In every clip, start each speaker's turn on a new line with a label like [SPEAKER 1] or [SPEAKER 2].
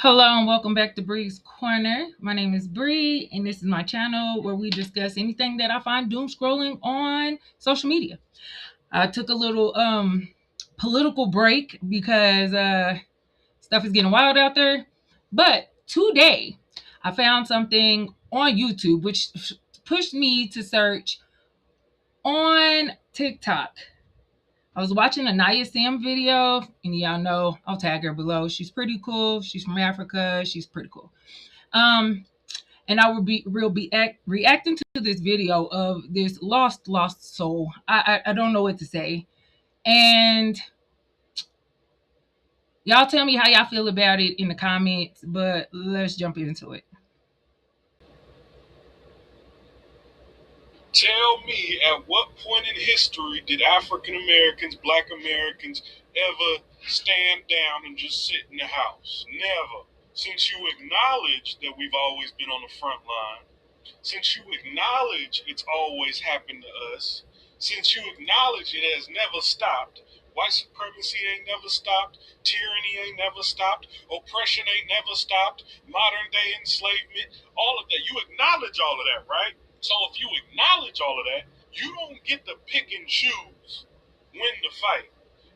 [SPEAKER 1] Hello and welcome back to Bree's Corner. My name is Bree, and this is my channel where we discuss anything that I find doom scrolling on social media. I took a little political break because stuff is getting wild out there. But today I found something on YouTube which pushed me to search on TikTok. I was watching a Naya Sam video, and y'all know I'll tag her below. She's pretty cool. She's from Africa. She's pretty cool. Um, and I will be reacting to this video of this lost soul. I don't know what to say, and y'all tell me how y'all feel about it in the comments. But let's jump into it.
[SPEAKER 2] Tell me, at what point in history did African Americans, Black Americans ever stand down and just sit in the house? Never. Since you acknowledge that we've always been on the front line, since you acknowledge it's always happened to us, since you acknowledge it has never stopped, white supremacy ain't never stopped, tyranny ain't never stopped, oppression ain't never stopped, modern day enslavement, all of that. You acknowledge all of that, right? So if you acknowledge all of that, you don't get to pick and choose when to fight.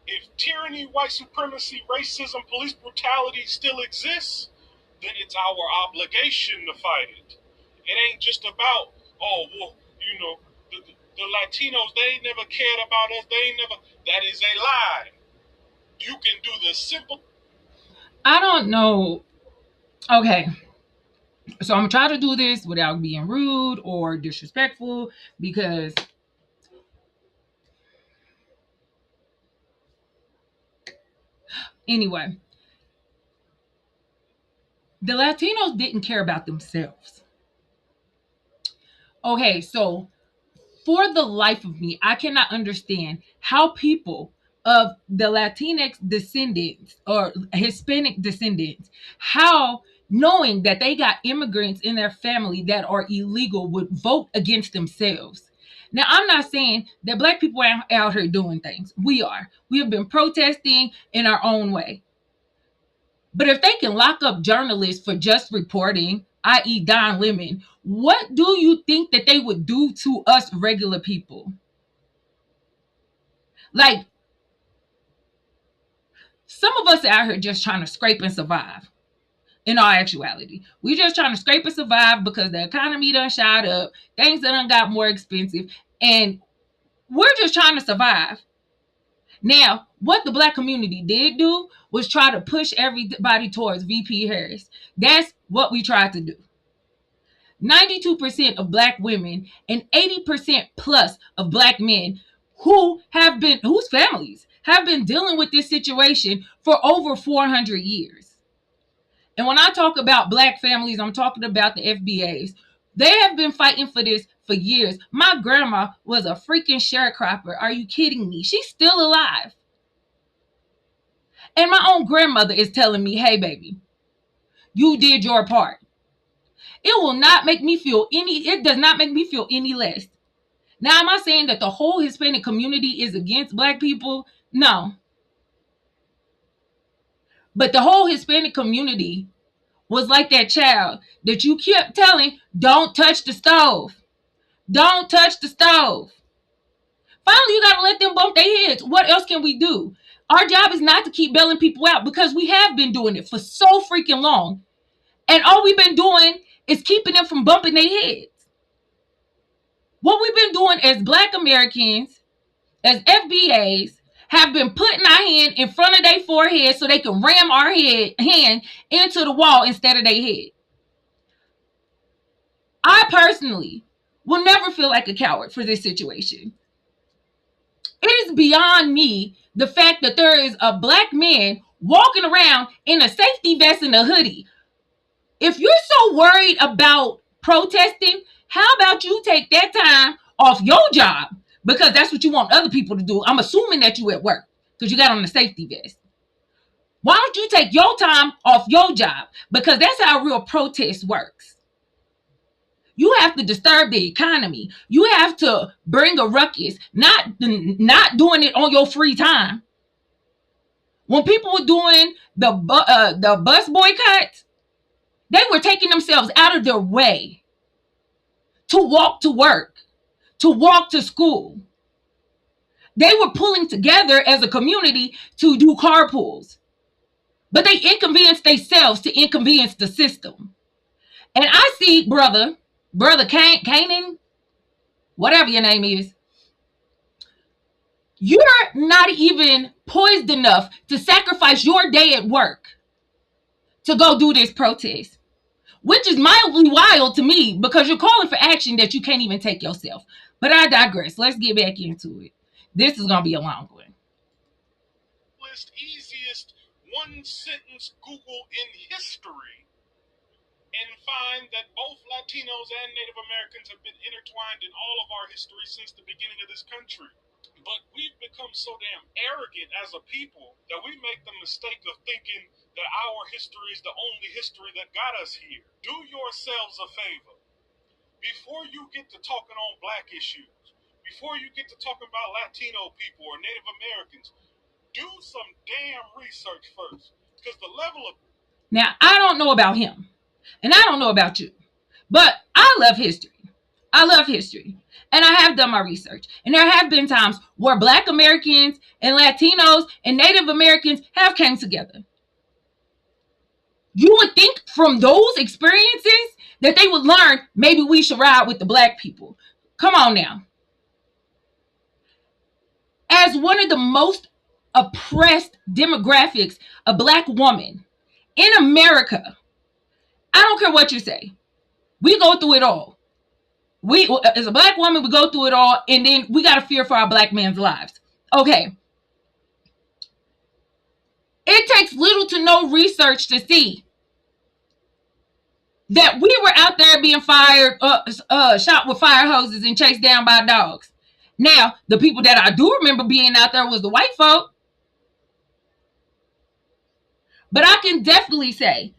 [SPEAKER 2] If tyranny, white supremacy, racism, police brutality still exists, then it's our obligation to fight it. It ain't just about, oh, well, the Latinos, they ain't never cared about us. They ain't never, that is a lie. You can do the simple.
[SPEAKER 1] I don't know. Okay. So I'm gonna try to do this without being rude or disrespectful because anyway, the Latinos didn't care about themselves. Okay, so for the life of me, I cannot understand how people of the Latinx descendants or Hispanic descendants, how knowing that they got immigrants in their family that are illegal would vote against themselves. Now, I'm not saying that Black people are out here doing things. We are. We have been protesting in our own way. But if they can lock up journalists for just reporting, i.e., Don Lemon, what do you think that they would do to us regular people? Like, some of us out here just trying to scrape and survive. In all actuality, we just trying to scrape and survive because the economy done shot up, things done got more expensive, and we're just trying to survive. Now, what the Black community did do was try to push everybody towards VP Harris. That's what we tried to do. 92% of Black women and 80% plus of Black men whose families have been dealing with this situation for over 400 years. And when I talk about Black families, I'm talking about the FBAs. They have been fighting for this for years. My grandma was a freaking sharecropper. Are you kidding me? She's still alive. And my own grandmother is telling me, hey, baby, you did your part. It will not make me feel it does not make me feel any less. Now, am I saying that the whole Hispanic community is against Black people? No. But the whole Hispanic community was like that child that you kept telling, don't touch the stove. Don't touch the stove. Finally, you got to let them bump their heads. What else can we do? Our job is not to keep bailing people out because we have been doing it for so freaking long. And all we've been doing is keeping them from bumping their heads. What we've been doing as Black Americans, as FBAs, have been putting our hand in front of their forehead so they can ram our hand into the wall instead of their head. I personally will never feel like a coward for this situation. It is beyond me the fact that there is a Black man walking around in a safety vest and a hoodie. If you're so worried about protesting, how about you take that time off your job? Because that's what you want other people to do. I'm assuming that you at work because you got on the safety vest. Why don't you take your time off your job? Because that's how real protest works. You have to disturb the economy. You have to bring a ruckus, not doing it on your free time. When people were doing the bus boycotts, they were taking themselves out of their way to walk to work, to walk to school. They were pulling together as a community to do carpools, but they inconvenienced themselves to inconvenience the system. And I see brother Canaan, whatever your name is, you're not even poised enough to sacrifice your day at work to go do this protest, which is mildly wild to me because you're calling for action that you can't even take yourself. But I digress. Let's get back into it. This is going to be a long one.
[SPEAKER 2] Easiest one sentence Google in history and find that both Latinos and Native Americans have been intertwined in all of our history since the beginning of this country. But we've become so damn arrogant as a people that we make the mistake of thinking that our history is the only history that got us here. Do yourselves a favor. Before you get to talking on black issues, before you get to talking about Latino people or Native Americans, do some damn research first. Because the level of...
[SPEAKER 1] Now, I don't know about him, and I don't know about you, but I love history. I love history. And I have done my research. And there have been times where Black Americans and Latinos and Native Americans have came together. You would think from those experiences that they would learn, maybe we should ride with the Black people. Come on now. As one of the most oppressed demographics, a Black woman in America, I don't care what you say, we go through it all. We, as a Black woman, we go through it all, and then we got to fear for our Black men's lives. Okay. It takes little to no research to see that we were out there being fired, shot with fire hoses and chased down by dogs. Now, the people that I do remember being out there was the white folk. But I can definitely say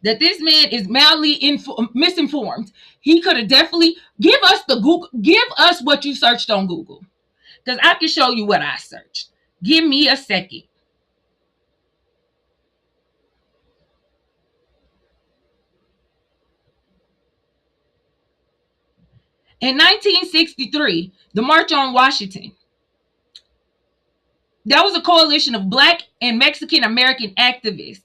[SPEAKER 1] that this man is mildly misinformed. He could have definitely give us what you searched on Google, because I can show you what I searched. Give me a second. In 1963, the March on Washington. That was a coalition of Black and Mexican American activists.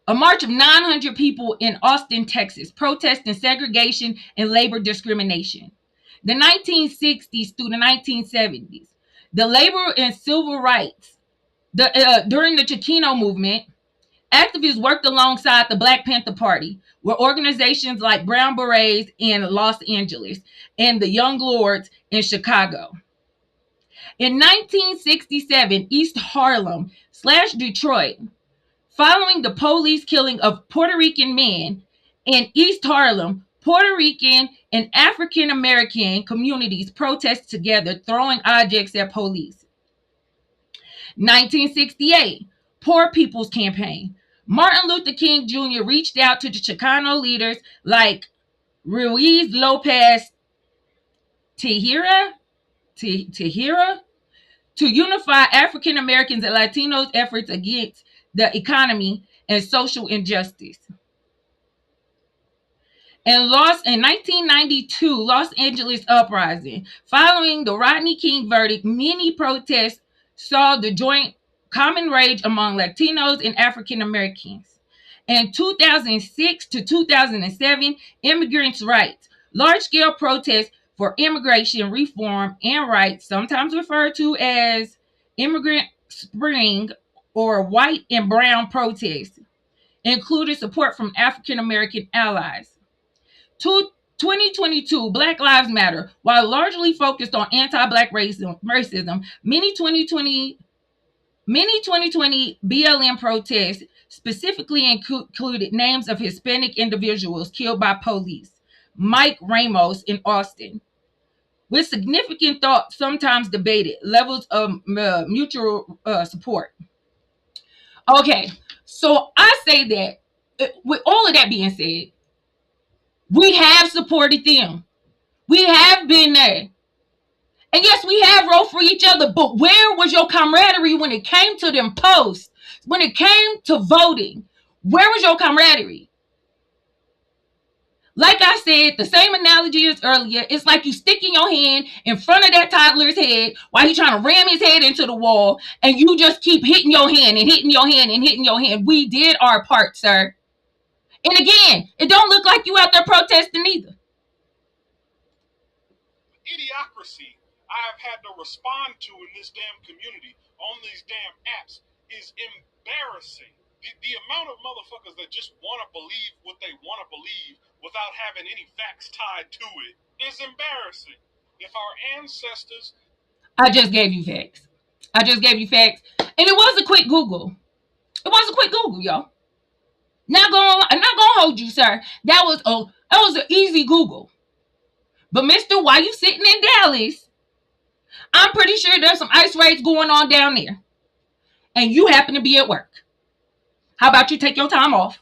[SPEAKER 1] A march of 900 people in Austin, Texas, protesting segregation and labor discrimination. The 1960s through the 1970s, the labor and civil rights. During the Chicano movement, activists worked alongside the Black Panther Party, with organizations like Brown Berets in Los Angeles and the Young Lords in Chicago. In 1967, East Harlem / Detroit, following the police killing of Puerto Rican men in East Harlem, Puerto Rican and African American communities protest together, throwing objects at police. 1968, Poor People's Campaign. Martin Luther King Jr. reached out to the Chicano leaders like Ruiz Lopez Tejera to unify African Americans and Latinos' efforts against the economy and social injustice. In 1992, Los Angeles uprising. Following the Rodney King verdict, many protests saw the joint common rage among Latinos and African Americans. In 2006 to 2007, immigrants' rights. Large-scale protests for immigration reform and rights, sometimes referred to as Immigrant Spring or white and brown protests, included support from African American allies. 2022, Black Lives Matter. While largely focused on anti-Black racism, many 2020 BLM protests specifically included names of Hispanic individuals killed by police. Mike Ramos in Austin, with significant thought, sometimes debated, levels of mutual support. Okay, so I say that with all of that being said, we have supported them. We have been there. And yes, we have wrote for each other, but where was your camaraderie when it came to them posts? When it came to voting, where was your camaraderie? Like I said, the same analogy as earlier. It's like you sticking your hand in front of that toddler's head while he's trying to ram his head into the wall, and you just keep hitting your hand and hitting your hand and hitting your hand. We did our part, sir. And again, it don't look like you out there protesting either.
[SPEAKER 2] Idiocracy I have had to respond to in this damn community on these damn apps is embarrassing. The amount of motherfuckers that just want to believe what they want to believe without having any facts tied to it is embarrassing. If our ancestors...
[SPEAKER 1] I just gave you facts. I just gave you facts. And it was a quick Google. It was a quick Google, y'all. I'm not gonna hold you, sir. That was an easy Google. But mister, while you sitting in Dallas, I'm pretty sure there's some ICE raids going on down there. And you happen to be at work. How about you take your time off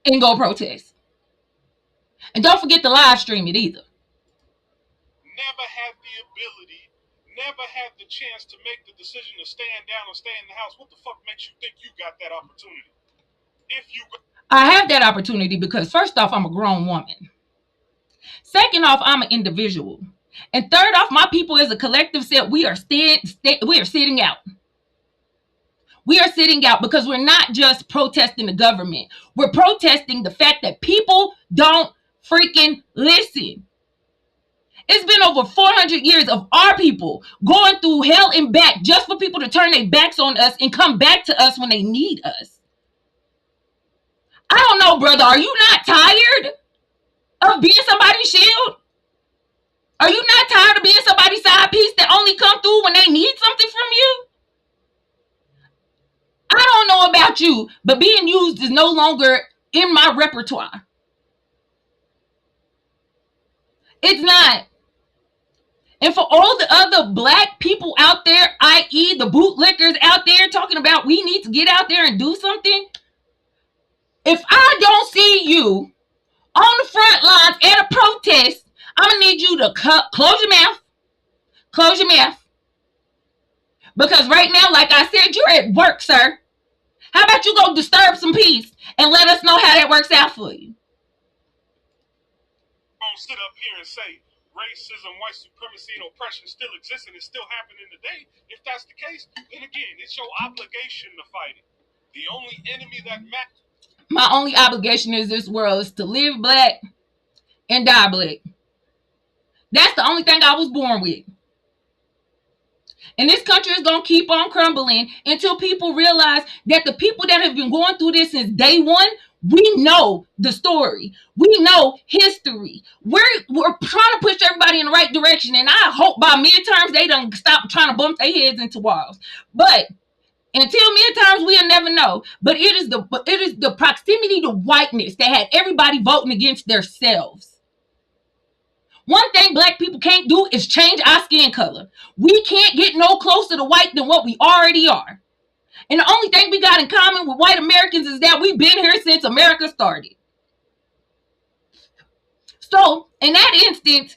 [SPEAKER 1] and go protest? And don't forget to live stream it either.
[SPEAKER 2] Never had the ability, never had the chance to make the decision to stand down or stay in the house. What the fuck makes you think you got that opportunity?
[SPEAKER 1] I have that opportunity because first off, I'm a grown woman. Second off, I'm an individual. And third off, my people as a collective said we are sitting out. We are sitting out because we're not just protesting the government. We're protesting the fact that people don't freaking listen. It's been over 400 years of our people going through hell and back just for people to turn their backs on us and come back to us when they need us. I don't know, brother. Are you not tired of being somebody's shield? Are you not tired of being somebody's side piece that only come through when they need something from you? I don't know about you, but being used is no longer in my repertoire. It's not. And for all the other black people out there, i.e. the bootlickers out there talking about we need to get out there and do something, if I don't see you on the front lines at a protest, I'm going to need you to close your mouth. Close your mouth. Because right now, like I said, you're at work, sir. How about you go disturb some peace and let us know how that works out for you?
[SPEAKER 2] Don't sit up here and say racism, white supremacy, and oppression still exists and it's still happening today. If that's the case, then again, it's your obligation to fight it. The only enemy that matters.
[SPEAKER 1] My only obligation in this world is to live black and die black. That's the only thing I was born with. And this country is going to keep on crumbling until people realize that the people that have been going through this since day one, we know the story. We know history. We're trying to push everybody in the right direction. And I hope by midterms they don't stop trying to bump their heads into walls. But until midterms, we'll never know. But it is the proximity to whiteness that had everybody voting against themselves. One thing black people can't do is change our skin color. We can't get no closer to white than what we already are. And the only thing we got in common with white Americans is that we've been here since America started. So, in that instance,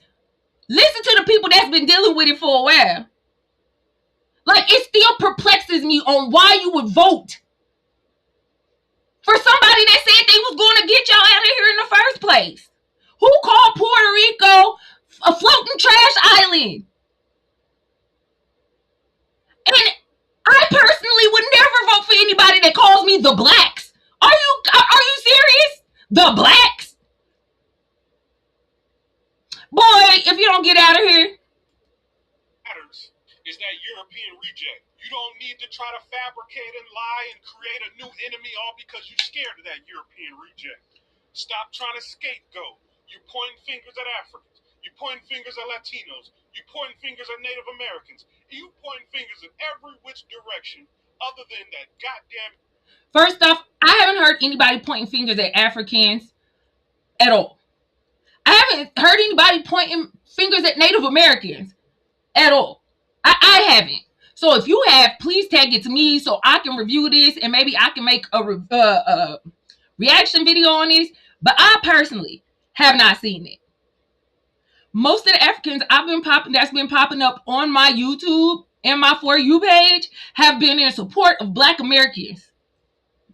[SPEAKER 1] listen to the people that's been dealing with it for a while. Like, it still perplexes me on why you would vote for somebody that said they was going to get y'all out of here in the first place. Who called Puerto Rico a floating trash island? And I personally would never vote for anybody that calls me the blacks. Are you serious? The blacks? Boy, if you don't get out of here.
[SPEAKER 2] Matters is that European reject. You don't need to try to fabricate and lie and create a new enemy all because you're scared of that European reject. Stop trying to scapegoat. You're pointing fingers at Africans. You're pointing fingers at Latinos. You're pointing fingers at Native Americans. You pointing fingers in every which direction other than that goddamn...
[SPEAKER 1] First off, I haven't heard anybody pointing fingers at Africans at all. I haven't heard anybody pointing fingers at Native Americans at all. I haven't. So if you have, please tag it to me so I can review this and maybe I can make a reaction video on this. But I personally have not seen it. Most of the Africans that's been popping up on my YouTube and my For You page have been in support of Black Americans.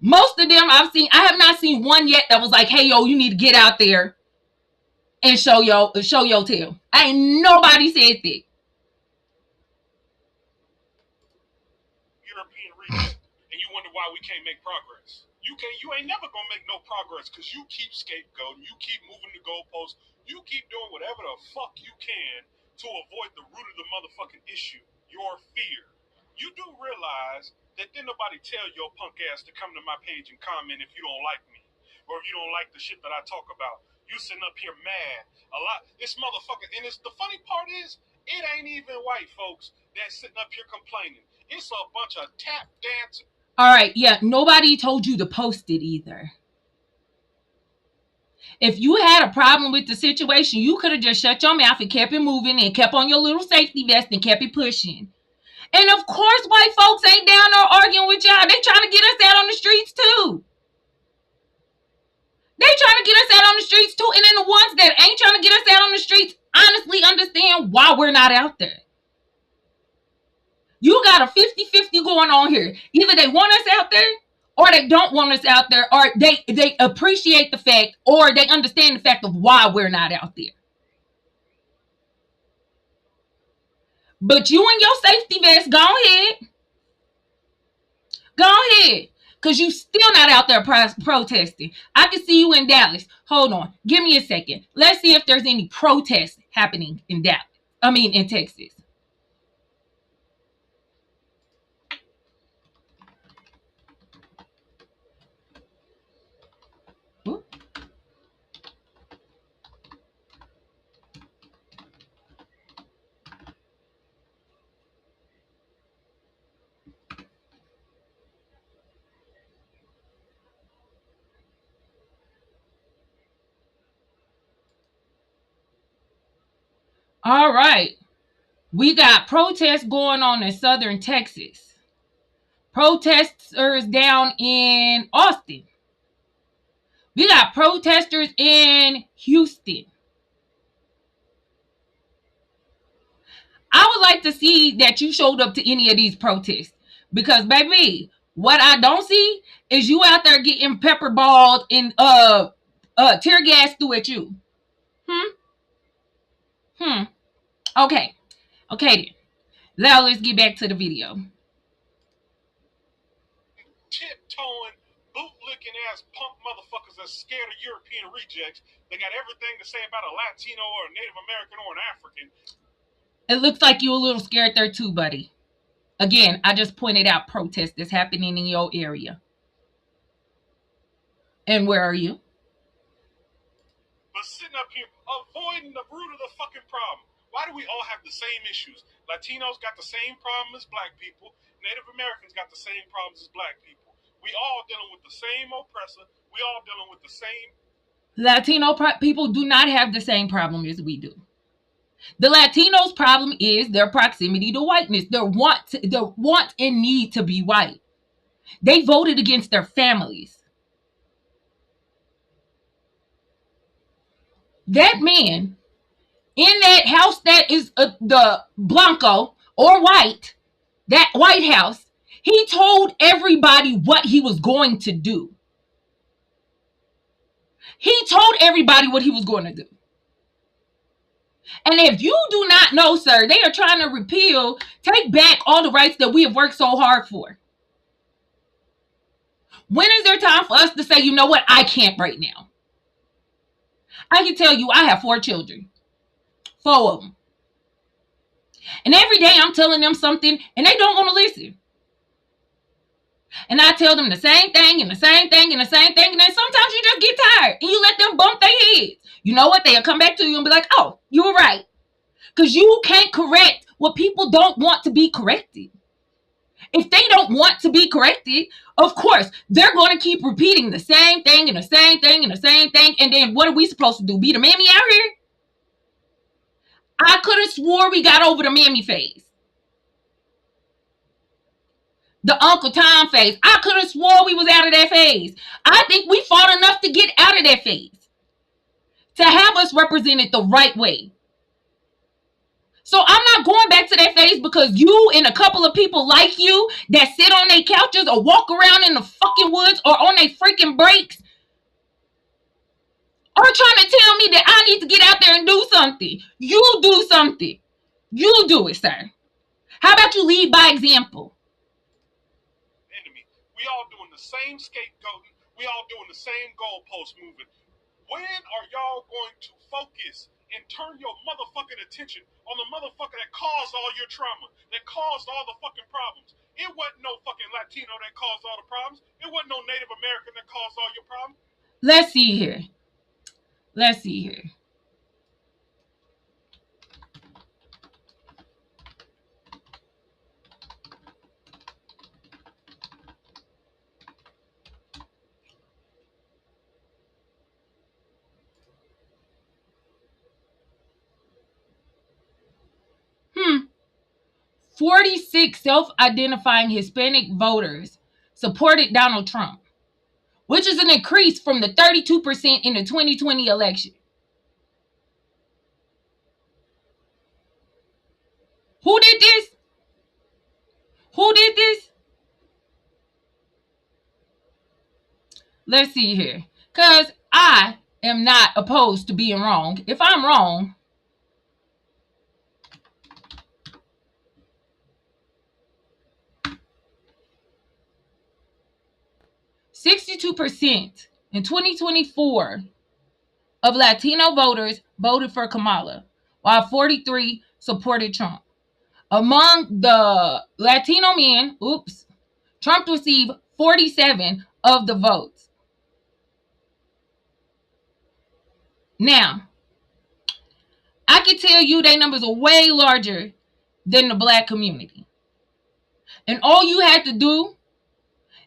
[SPEAKER 1] Most of them I've seen, I have not seen one yet that was like, hey, yo, you need to get out there and show your tail. Ain't nobody said that.
[SPEAKER 2] European region, and you wonder why we can't make progress. You ain't never gonna make no progress because you keep scapegoating, you keep moving the goalposts, you keep doing whatever the fuck you can to avoid the root of the motherfucking issue, your fear. You do realize that didn't nobody tell your punk ass to come to my page and comment if you don't like me, or if you don't like the shit that I talk about. You sitting up here mad. A lot, this motherfucker, and the funny part is, it ain't even white folks that's sitting up here complaining. It's a bunch of tap dancing.
[SPEAKER 1] All right, yeah, nobody told you to post it either. If you had a problem with the situation, you could have just shut your mouth and kept it moving and kept on your little safety vest and kept it pushing. And of course, white folks ain't down there arguing with y'all. They trying to get us out on the streets too. They trying to get us out on the streets too. And then the ones that ain't trying to get us out on the streets honestly understand why we're not out there. You got a 50-50 going on here. Either they want us out there or they don't want us out there, or they appreciate the fact, or they understand the fact of why we're not out there. But you and your safety vest, go ahead. Go ahead. Because you still not out there protesting. I can see you in Dallas. Hold on. Give me a second. Let's see if there's any protests happening in Dallas. In Texas. Ooh. All right. We got protests going on in southern Texas. Protesters down in Austin. We got protesters in Houston. I would like to see that you showed up to any of these protests. Because, baby, what I don't see is you out there getting pepper balled and tear gas through at you. Okay. Okay then. Now let's get back to the video.
[SPEAKER 2] Tiptoeing, bootlicking ass punk motherfuckers that's scared of European rejects. They got everything to say about a Latino or a Native American or an African.
[SPEAKER 1] It looks like you're a little scared there too, buddy. Again, I just pointed out protests that's happening in your area. And where are you?
[SPEAKER 2] But sitting up here avoiding the root of the fucking problem. Why do we all have the same issues? Latinos got the same problem as black people. Native Americans got the same problems as black people. We all dealing with the same oppressor. We all dealing with the same.
[SPEAKER 1] Latino people do not have the same problem as we do. The Latinos' problem is their proximity to whiteness, their want and need to be white. They voted against their families. That man in that house that is the Blanco or white, that White House, he told everybody what he was going to do. He told everybody what he was going to do. And if you do not know, sir, they are trying to take back all the rights that we have worked so hard for. When is there time for us to say, you know what, I can't right now? I can tell you, I have 4 children. 4 of them. And every day I'm telling them something and they don't want to listen. And I tell them the same thing and the same thing and the same thing. And then sometimes you just get tired and you let them bump their heads. You know what? They'll come back to you and be like, oh, you were right. Because you can't correct what people don't want to be corrected. If they don't want to be corrected, of course, they're going to keep repeating the same thing and the same thing and the same thing. And then what are we supposed to do? Be the mammy out here? I could have swore we got over the mammy phase. The Uncle Tom phase. I could have swore we was out of that phase. I think we fought enough to get out of that phase. To have us represented the right way. So I'm not going back to that phase because you and a couple of people like you that sit on their couches or walk around in the fucking woods or on their freaking breaks are trying to tell me that I need to get out there and do something. You do something. You do it, sir. How about you lead by example?
[SPEAKER 2] Enemy. We all doing the same scapegoating. We all doing the same goalpost moving. When are y'all going to focus and turn your motherfucking attention on the motherfucker that caused all your trauma, that caused all the fucking problems? It wasn't no fucking Latino that caused all the problems. It wasn't no Native American that caused all your problems.
[SPEAKER 1] Let's see here. Let's see here. Hmm. 46 self-identifying Hispanic voters supported Donald Trump, which is an increase from the 32% in the 2020 election. Who did this? Who did this? Let's see here. Because I am not opposed to being wrong. If I'm wrong, %62% in 2024 of Latino voters voted for Kamala, while 43% supported Trump. Among the Latino men, Trump received 47 of the votes. Now, I can tell you their numbers are way larger than the black community. And all you had to do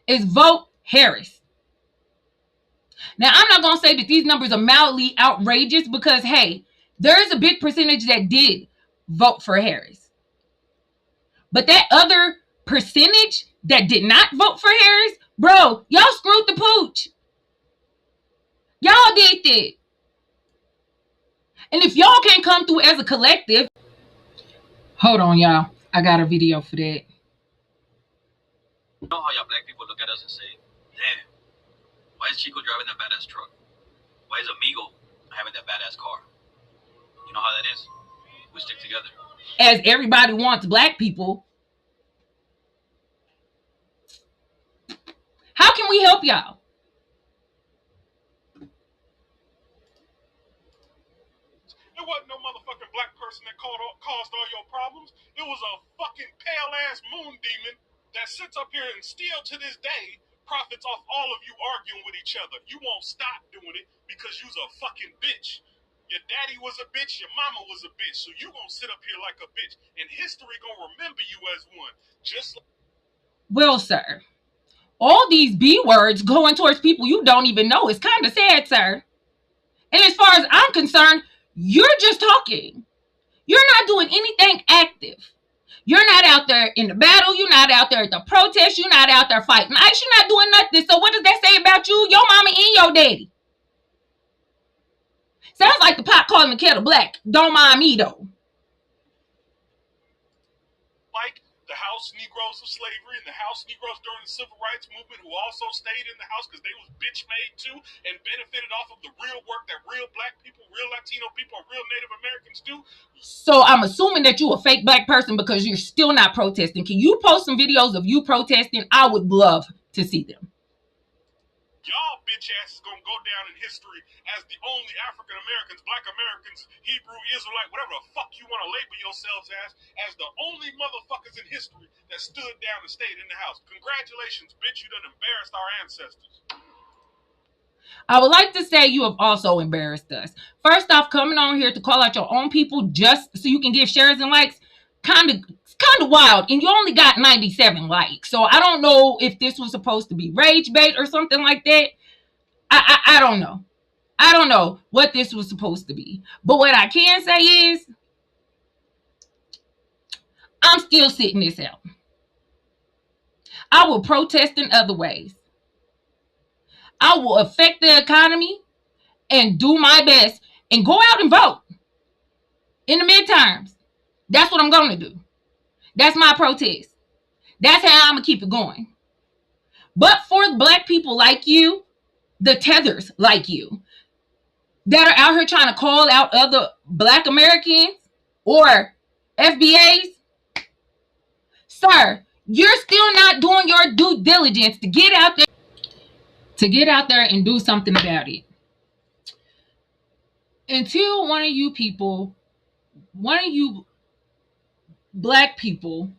[SPEAKER 1] is vote Harris. Now, I'm not going to say that these numbers are mildly outrageous because, hey, there's a big percentage that did vote for Harris. But that other percentage that did not vote for Harris, bro, y'all screwed the pooch. Y'all did that. And if y'all can't come through as a collective, hold on, y'all. I got a video for that.
[SPEAKER 3] You know how y'all black people look at us and say, damn, why is Chico driving that badass truck? Why is Amigo having that badass car? You know how that is? We stick together.
[SPEAKER 1] As everybody wants black people, how can we help y'all?
[SPEAKER 2] It wasn't no motherfucking black person that caused all your problems. It was a fucking pale-ass moon demon that sits up here and still to this day profits off all of you arguing with each other. You won't stop doing it because you's a fucking bitch. Your daddy was a bitch, your mama was a bitch, so you gonna sit up here like a bitch, and history gonna remember you as one. Just like...
[SPEAKER 1] Well, sir, all these B words going towards people you don't even know is kind of sad, sir. And as far as I'm concerned, you're just talking. You're not doing anything active. You're not out there in the battle. You're not out there at the protest. You're not out there fighting ICE. You're not doing nothing. So what does that say about you, your mama, and your daddy? Sounds like the pot calling the kettle black. Don't mind me, though.
[SPEAKER 2] Like the house Negroes of slavery and the house Negroes during the Civil Rights Movement who also stayed in the house because they was bitch made too and benefited off of the real work that real black people, real Latino people, and real Native Americans do.
[SPEAKER 1] So I'm assuming that you a fake black person because you're still not protesting. Can you post some videos of you protesting? I would love to see them.
[SPEAKER 2] Y'all bitch asses gonna go down in history as the only African Americans, Black Americans, Hebrew, Israelite, whatever the fuck you want to label yourselves as the only motherfuckers in history that stood down and stayed in the house. Congratulations, bitch, you done embarrassed our ancestors.
[SPEAKER 1] I would like to say you have also embarrassed us. First off, coming on here to call out your own people just so you can get shares and likes, kind of wild. And you only got 97 likes. So I don't know if this was supposed to be rage bait or something like that. I don't know. I don't know what this was supposed to be. But what I can say is I'm still sitting this out. I will protest in other ways. I will affect the economy and do my best and go out and vote in the midterms. That's what I'm going to do. That's my protest. That's how I'm going to keep it going. But for black people like you, the tethers like you, that are out here trying to call out other black Americans or FBAs, sir, you're still not doing your due diligence to get out there and do something about it. Until one of you black people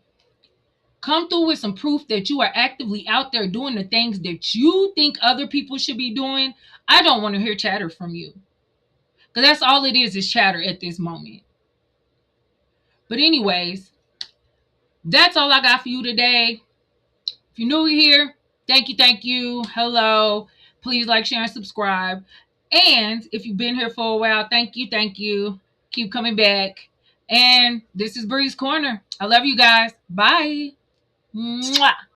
[SPEAKER 1] come through with some proof that you are actively out there doing the things that you think other people should be doing, I don't want to hear chatter from you. Because that's all it is chatter at this moment. But anyways, that's all I got for you today. If you're new here, thank you. Hello. Please like, share, and subscribe. And if you've been here for a while, thank you. Keep coming back. And this is Bree's Corner. I love you guys. Bye. Mwah.